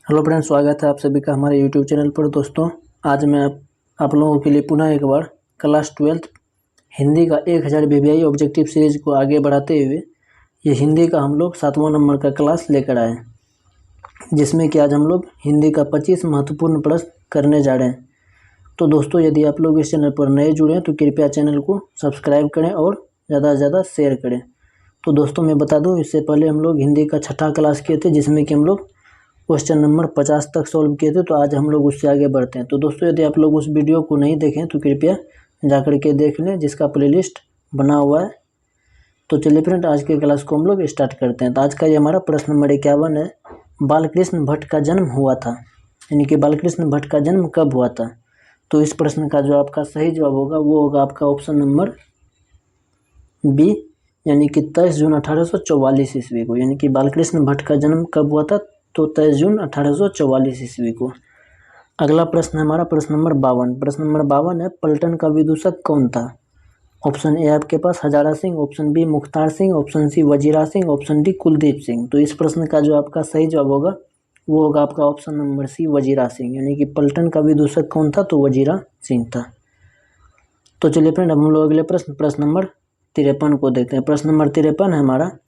Hello friends, स्वागत है आप सभी का हमारे यूट्यूब चैनल पर। दोस्तों, आज मैं आप लोगों के लिए पुनः एक बार क्लास 12th हिंदी का 1000 वीवीआई ऑब्जेक्टिव सीरीज को आगे बढ़ाते हुए ये हिंदी का हम लोग 7वां नंबर का क्लास लेकर आए, जिसमें कि आज हम लोग हिंदी का 25 महत्वपूर्ण प्रश्न करने जा रहे हैं। तो दोस्तों, यदि आप लोग इस चैनल पर नए जुड़े हैं तो कृपया चैनल को सब्सक्राइब करें और ज़्यादा से ज़्यादा शेयर करें। तो दोस्तों, मैं बता दूँ, इससे पहले हम लोग हिंदी का 6ठा क्लास किए थे, जिसमें कि हम लोग क्वेश्चन नंबर 50 तक सॉल्व किए थे। तो आज हम लोग उससे आगे बढ़ते हैं। तो दोस्तों, यदि आप लोग उस वीडियो को नहीं देखें तो कृपया जाकर के देख लें, जिसका प्लेलिस्ट बना हुआ है। तो चलिए फ्रेंड, आज के क्लास को हम लोग स्टार्ट करते हैं। तो आज का ये हमारा प्रश्न नंबर 51 है, बालकृष्ण भट्ट का जन्म हुआ था, यानी कि बालकृष्ण भट्ट का जन्म कब हुआ था। तो इस प्रश्न का जो आपका सही जवाब होगा वो होगा आपका ऑप्शन नंबर बी, यानी कि 23 जून 1844 ईस्वी को। यानी कि बालकृष्ण भट्ट का जन्म कब हुआ था, तो 23 जून 1844 ईस्वी को। अगला प्रश्न है हमारा प्रश्न नंबर 52। प्रश्न नंबर 52 है, पलटन का विदूषक कौन था। ऑप्शन ए आपके पास Hazara Singh, option B Mukhtar Singh, option C Wazira Singh, option D Kuldeep Singh. तो इस प्रश्न का जो आपका सही जवाब होगा वो होगा आपका option number C, Wazira Singh. यानी कि पलटन का विदूषक कौन था, तो वजीरा सिंह था। तो चलिए फ्रेंड, अब हम लोग अगले प्रश्न नंबर 53 को देखते हैं। प्रश्न नंबर 53 है हमारा,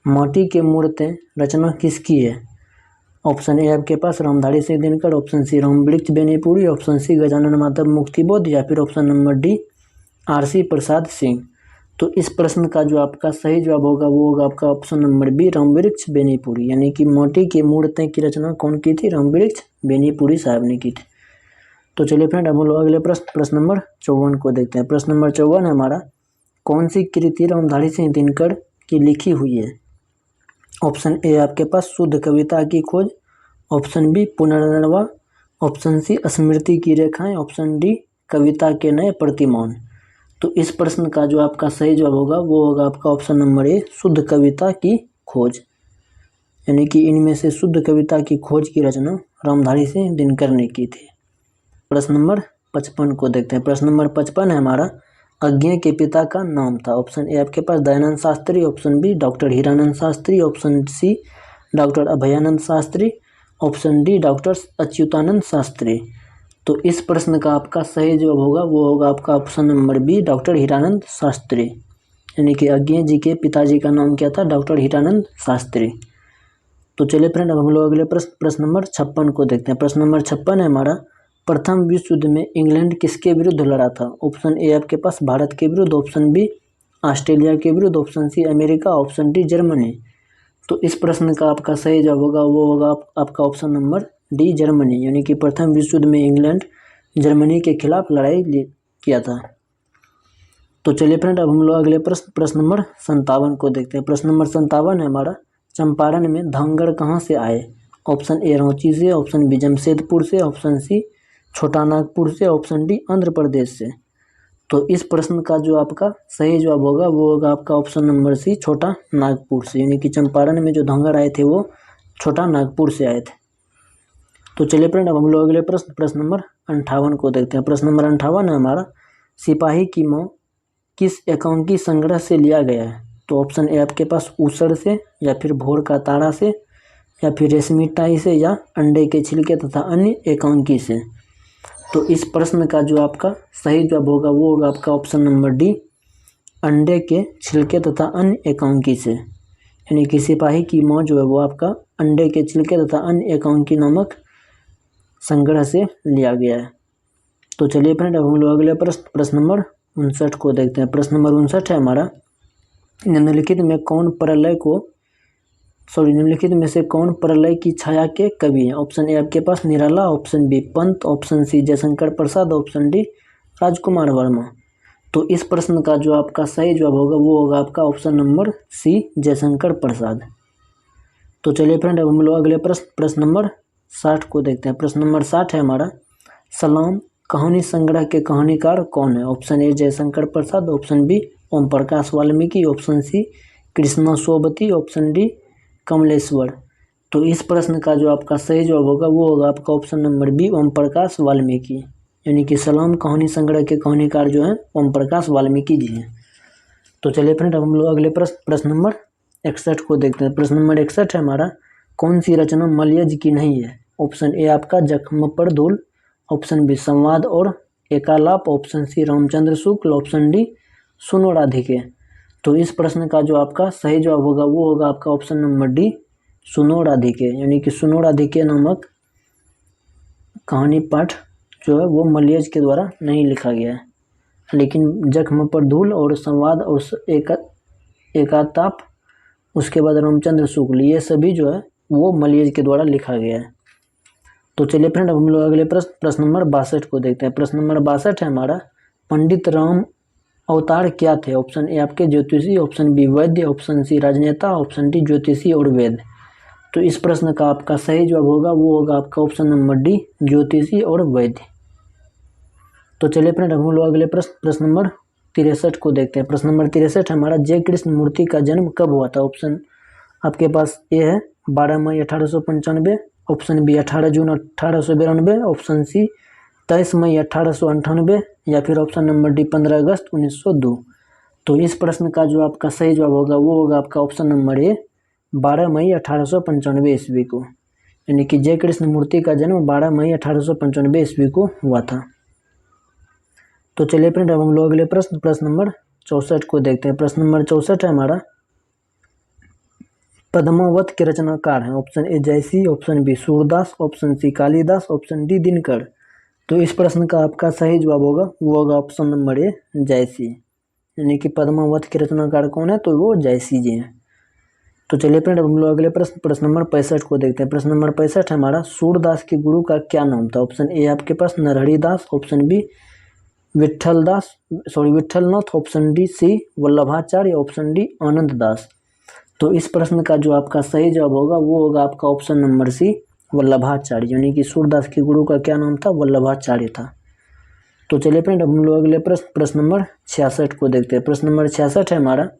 माटी के मूर्तें रचना किसकी है। ऑप्शन ए आपके पास Ramdhari Singh Dinkar, option C Rambriksh Benipuri, option C Gajanan Madhav Muktibodh, या फिर option number D R C Prasad Singh. तो इस प्रश्न का जो आपका सही जवाब होगा वो होगा आपका option number B, Ramvriksh Benipuri. यानी कि माटी की मूर्तें की रचना कौन की थी, रामवृक्ष बेनीपुरी साहब ने की थी। तो चलिए फ्रेंड, हम लोग अगले प्रश्न नंबर 54 को देखते हैं। प्रश्न नंबर 54 है हमारा, कौन सी कृति रामधारी सिंह दिनकर की लिखी हुई है। ऑप्शन ए आपके पास शुद्ध कविता की खोज, ऑप्शन बी पुनर्नवा, ऑप्शन सी स्मृति की रेखाएं, ऑप्शन डी कविता के नए प्रतिमान। तो इस प्रश्न का जो आपका सही जवाब होगा वो होगा आपका ऑप्शन नंबर ए, शुद्ध कविता की खोज। यानी कि इनमें से शुद्ध कविता की खोज की रचना रामधारी सिंह दिनकर ने की थी। प्रश्न नंबर 55 को देखते हैं। प्रश्न नंबर 55 है हमारा, अज्ञे के पिता का नाम था। ऑप्शन ए आपके पास Dayanand Shastri, option B doctor Hiranand Shastri, option C doctor Abhayanand Shastri, option D doctor Achyutanand Shastri. तो इस प्रश्न का आपका सही जवाब होगा वो होगा आपका option number B, doctor Hiranand Shastri. यानी कि अज्ञे जी के पिताजी का नाम क्या था, डॉक्टर हीरानंद शास्त्री। तो चलिए फ्रेंड, अब हम लोग अगले प्रश्न नंबर 56 को देखते हैं। प्रश्न नंबर 56 है हमारा, प्रथम विश्व युद्ध में इंग्लैंड किसके विरुद्ध लड़ा था। ऑप्शन ए आपके पास भारत के विरुद्ध, ऑप्शन बी ऑस्ट्रेलिया के विरुद्ध, option C America, option D Germany. तो इस प्रश्न का आपका सही जवाब होगा वो होगा आपका ऑप्शन नंबर डी, जर्मनी। यानी कि प्रथम विश्व युद्ध में इंग्लैंड जर्मनी के खिलाफ लड़ाई किया था। तो चलिए फ्रेंड, अब हम लोग अगले प्रश्न नंबर 57 को देखते हैं। प्रश्न नंबर 57 है हमारा, चंपारण में धांगड़ कहाँ से आए। ऑप्शन ए रांची से, ऑप्शन बी जमशेदपुर से, ऑप्शन सी छोटा नागपुर से, ऑप्शन डी आंध्र प्रदेश से। तो इस प्रश्न का जो आपका सही जवाब होगा वो होगा आपका ऑप्शन नंबर सी, छोटा नागपुर से। यानी कि चंपारण में जो धांगड़ आए थे वो छोटा नागपुर से आए थे। तो चलिए फ्रेंड, अब हम लोग अगले प्रश्न नंबर 58 को देखते हैं। प्रश्न नंबर 58 है हमारा, सिपाही की मौत किस एकांकी संग्रह से लिया गया है। तो ऑप्शन ए आपके पास ऊसर से, या फिर भोर का तारा से, या फिर रेशमी टाई से, या अंडे के छिलके तथा अन्य एकांकी से। तो इस प्रश्न का जो आपका सही जवाब होगा वो होगा आपका ऑप्शन नंबर डी, अंडे के छिलके तथा अन्य एकांकी से। यानी कि सिपाही की मौत जो है वो आपका अंडे के छिलके तथा अन्य एकांकी नामक संग्रह से लिया गया है। तो चलिए फ्रेंड, अब हम लोग अगले प्रश्न नंबर 59 को देखते हैं। प्रश्न नंबर 59 है हमारा, निम्नलिखित में से कौन प्रलय की छाया के कवि हैं। ऑप्शन ए आपके पास Nirala, option B Pant, option C Jaishankar Prasad, option D Rajkumar Verma. तो इस प्रश्न का जो आपका सही जवाब होगा वो होगा आपका ऑप्शन नंबर सी, जयशंकर प्रसाद। तो चलिए फ्रेंड, अब हम लोग अगले प्रश्न नंबर 60 को देखते हैं। प्रश्न नंबर 60 है हमारा, सलाम कहानी संग्रह के कहानीकार कौन है। Option A Jaishankar Prasad, option B Om Prakash Valmiki, option C Krishna Sobti, option D Kamleshwar. तो इस प्रश्न का जो आपका सही जवाब होगा वो होगा आपका option number B, Om Prakash Valmiki. यानी कि सलाम कहानी संग्रह के कहानीकार जो हैं ओम प्रकाश वाल्मीकि जी हैं। तो चलिए फ्रेंड, अब हम लोग अगले प्रश्न नंबर 61 को देखते हैं। प्रश्न नंबर 61 है हमारा, कौन सी रचना मलयज की नहीं है। ऑप्शन ए आपका जख्म पर धूल, ऑप्शन बी संवाद और एकालाप, option C Ramchandra Shukla, option D सुनो राधिके। तो इस प्रश्न का जो आपका सही जवाब होगा वो होगा आपका ऑप्शन नंबर डी सुनो राधिके, यानी कि सुनो राधिके नामक कहानी पाठ जो है वो मलयज के द्वारा नहीं लिखा गया है, लेकिन जख्म पर धूल और संवाद और एकाताप, उसके बाद रामचंद्र शुक्ल, ये सभी जो है वो मलयज के द्वारा लिखा गया है। तो चलिए फ्रेंड, अब हम लोग अगले प्रश्न नंबर 62 को देखते हैं। प्रश्न नंबर 62 है हमारा, पंडित राम अवतार क्या थे? ऑप्शन ए आपके ज्योतिषी, ऑप्शन बी वैद्य, ऑप्शन सी राजनेता, ऑप्शन डी ज्योतिषी और वेद। तो इस प्रश्न का आपका सही जवाब होगा वो होगा आपका ऑप्शन नंबर डी ज्योतिषी और वैद्य। तो चलिए फ्रेंड, हम लोग अगले प्रश्न नंबर 63 को देखते हैं। प्रश्न नंबर 63 हमारा, जय कृष्ण मूर्ति का जन्म कब हुआ था? ऑप्शन आपके पास ए है 12 मई 1895, ऑप्शन बी 18 जून 1892, ऑप्शन सी 23 मई 1898 या फिर ऑप्शन नंबर डी 15 अगस्त 1902। तो इस प्रश्न का जो आपका सही जवाब होगा वो होगा आपका ऑप्शन नंबर ए 12 मई 1895 ईस्वी को, यानी कि जय कृष्ण मूर्ति का जन्म 12 मई 1895 ईस्वी को हुआ था। तो चलिए फ्रेंड, अब हम लोग अगले प्रश्न नंबर 64 को देखते हैं। प्रश्न नंबर 64 है हमारा, पद्मावत के रचनाकार हैं? Option A Jayasi, option B Surdas, option C Kalidas, option D Dinkar. तो इस प्रश्न का आपका सही जवाब होगा वो होगा ऑप्शन नंबर ए जयसी, यानी कि पद्मावत के रचनाकार कौन है? तो वो जयसी जी हैं। तो चलिए फ्रेंड, अब हम लोग अगले प्रश्न नंबर 65 को देखते हैं। प्रश्न नंबर 65 है हमारा, सूरदास के गुरु का क्या नाम था? ऑप्शन ए आपके पास Narhari Das, option B Vitthalnath, option D C Vallabhacharya, option D Anand Das. तो इस प्रश्न का जो आपका सही जवाब होगा वो होगा आपका ऑप्शन नंबर सी वल्लभाचार्य, यानी कि सूरदास के गुरु का क्या नाम था? वल्लभाचार्य था। तो चलिए फ्रेंड, अब हम लोग अगले प्रश्न नंबर 66 को देखते हैं। प्रश्न नंबर 66 है हमारा,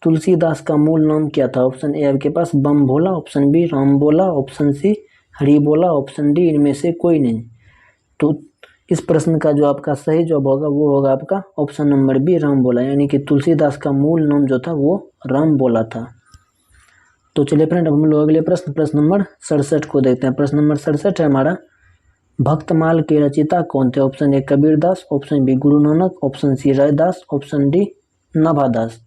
तुलसीदास का मूल नाम क्या था? ऑप्शन ए आपके पास बम भोला, ऑप्शन बी राम बोला, ऑप्शन सी हरि बोला, ऑप्शन डी इनमें से कोई नहीं। तो इस प्रश्न का जो आपका सही जवाब होगा वो होगा आपका ऑप्शन नंबर बी राम बोला, यानी कि तुलसीदास का मूल नाम जो था वो राम बोला था। तो चलिए फ्रेंड, अब हम लोग अगले प्रश्न नंबर 67 को देखते हैं। प्रश्न नंबर 67 है हमारा, भक्तमाल के रचयिता कौन थे? Option A Kabirdas, option B Guru Nanak, option C Raidas, option D Nabhadas.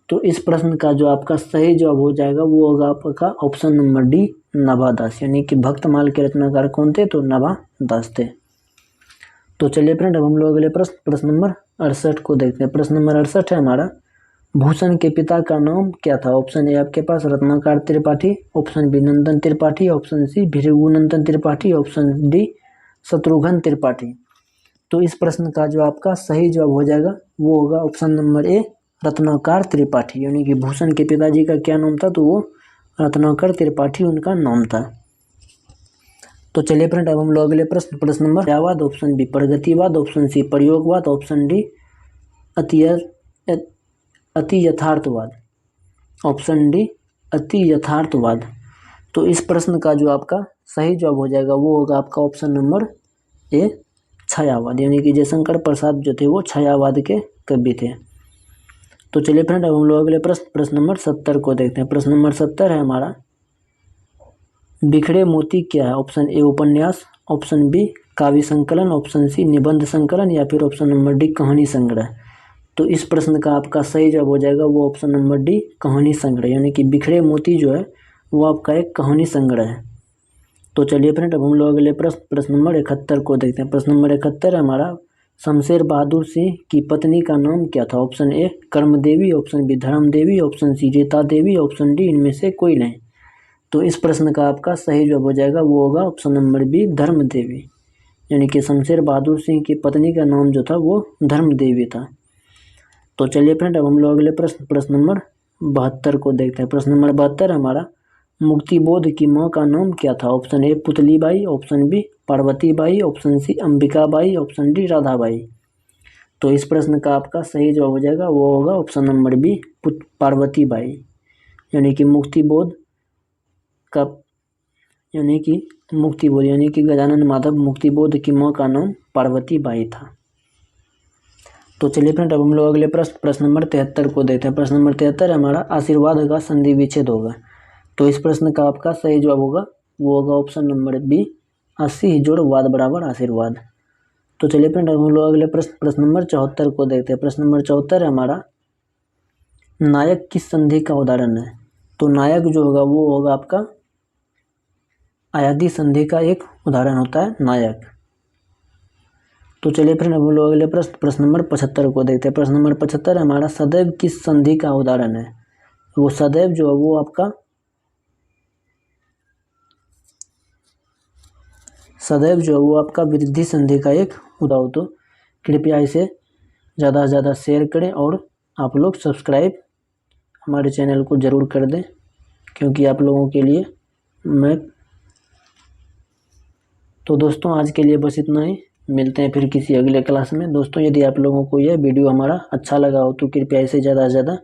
तो इस प्रश्न का जो आपका सही जवाब हो जाएगा वो होगा आपका ऑप्शन नंबर डी नाभादास, यानी कि भक्तमाल के रचनाकार कौन थे? तो नाभादास थे। तो चलिए फ्रेंड, अब हम लोग अगले प्रश्न नंबर 68 को देखते हैं। प्रश्न नंबर 68 है हमारा, भूषण के पिता का नाम क्या था? ऑप्शन ए आपके पास Ratnakar Tripathi, option B Nandan Tripathi, option C Bhrigunandan Tripathi, option D Shatrughan Tripathi. तो इस प्रश्न का जो आपका सही जवाब हो जाएगा वो होगा option number A Ratnakar Tripathi, यानी कि भूषण के पिताजी का क्या नाम था? तो वो रत्नाकर त्रिपाठी उनका नाम था। तो चलिए फ्रेंड, अब हम लोग अगले प्रश्न नंबर प्रयावाद, ऑप्शन बी प्रगतिवाद, ऑप्शन सी प्रयोगवाद, ऑप्शन डी अति यथार्थवाद, ऑप्शन डी अति यथार्थवाद। तो इस प्रश्न का जो आपका सही जवाब हो जाएगा वो होगा आपका ऑप्शन नंबर ए छायावाद, यानी कि जयशंकर प्रसाद जो थे वो छायावाद के कवि थे। तो चलिए फ्रेंड, अब हम लोग अगले प्रश्न नंबर 70 को देखते हैं। प्रश्न नंबर 70 है हमारा, बिखरे मोती क्या है? ऑप्शन ए उपन्यास, ऑप्शन बी काव्य संकलन, ऑप्शन सी निबंध संकलन या फिर ऑप्शन नंबर डी कहानी संग्रह। तो इस प्रश्न का आपका सही जवाब हो जाएगा वो ऑप्शन नंबर डी कहानी संग्रह, यानी कि बिखरे मोती जो है वो आपका एक कहानी संग्रह है। तो चलिए फ्रेंड, अब हम लोग अगले प्रश्न नंबर 71 को देखते हैं। प्रश्न नंबर 71 है हमारा, शमशेर बहादुर सिंह की पत्नी का नाम क्या था? ऑप्शन ए कर्म देवी, ऑप्शन बी धर्म देवी, option C Rita Devi, option D इनमें से कोई नहीं। तो इस प्रश्न का आपका सही जवाब हो जाएगा वो होगा ऑप्शन नंबर बी धर्म देवी, यानी कि शमशेर बहादुर सिंह की पत्नी का नाम जो था वो धर्म देवी था। तो चलिए फ्रेंड, अब हम लोग अगले प्रश्न नंबर 72 को देखते हैं। प्रश्न नंबर 72 हमारा, मुक्तिबोध की माँ का नाम क्या था? Option A Putlibai, option B Parvatibai, option C Ambikabai, option D Radhabai. तो इस प्रश्न का आपका सही जवाब हो जाएगा वो होगा ऑप्शन नंबर बी पार्वतीबाई, यानी कि मुक्तिबोध यानी कि गजानन माधव मुक्तिबोध की माँ का नाम पार्वतीबाई था। तो चलिए फ्रेंड, अब हम लोग अगले प्रश्न नंबर 73 को देखते हैं। प्रश्न नंबर 73 हमारा, आशीर्वाद का संधि विच्छेद होगा। तो इस प्रश्न का आपका सही जवाब होगा वो होगा ऑप्शन नंबर बी 80 जोड़ वाद बराबर आशीर्वाद। तो चलिए फ्रेंड हम लोग अगले प्रश्न नंबर 74 को देखते हैं। प्रश्न नंबर 74 है हमारा, नायक किस संधि का उदाहरण है? तो नायक जो होगा वो होगा आपका अयादी संधि का एक उदाहरण होता है नायक। तो चलिए फिर हम लोग अगले प्रश्न नंबर 75 को देखते हैं। प्रश्न नंबर 75 हमारा, सदैव किस संधि का उदाहरण है? वो सदैव जो है वो आपका वृद्धि संधि का एक उदाहरण। तो कृपया इसे ज़्यादा से ज़्यादा शेयर करें और आप लोग सब्सक्राइब हमारे चैनल को ज़रूर कर दें, क्योंकि आप लोगों के लिए तो दोस्तों आज के लिए बस इतना ही। मिलते हैं फिर किसी अगले क्लास में। दोस्तों यदि आप लोगों को यह वीडियो हमारा अच्छा लगा हो तो कृपया इसे ज़्यादा से ज़्यादा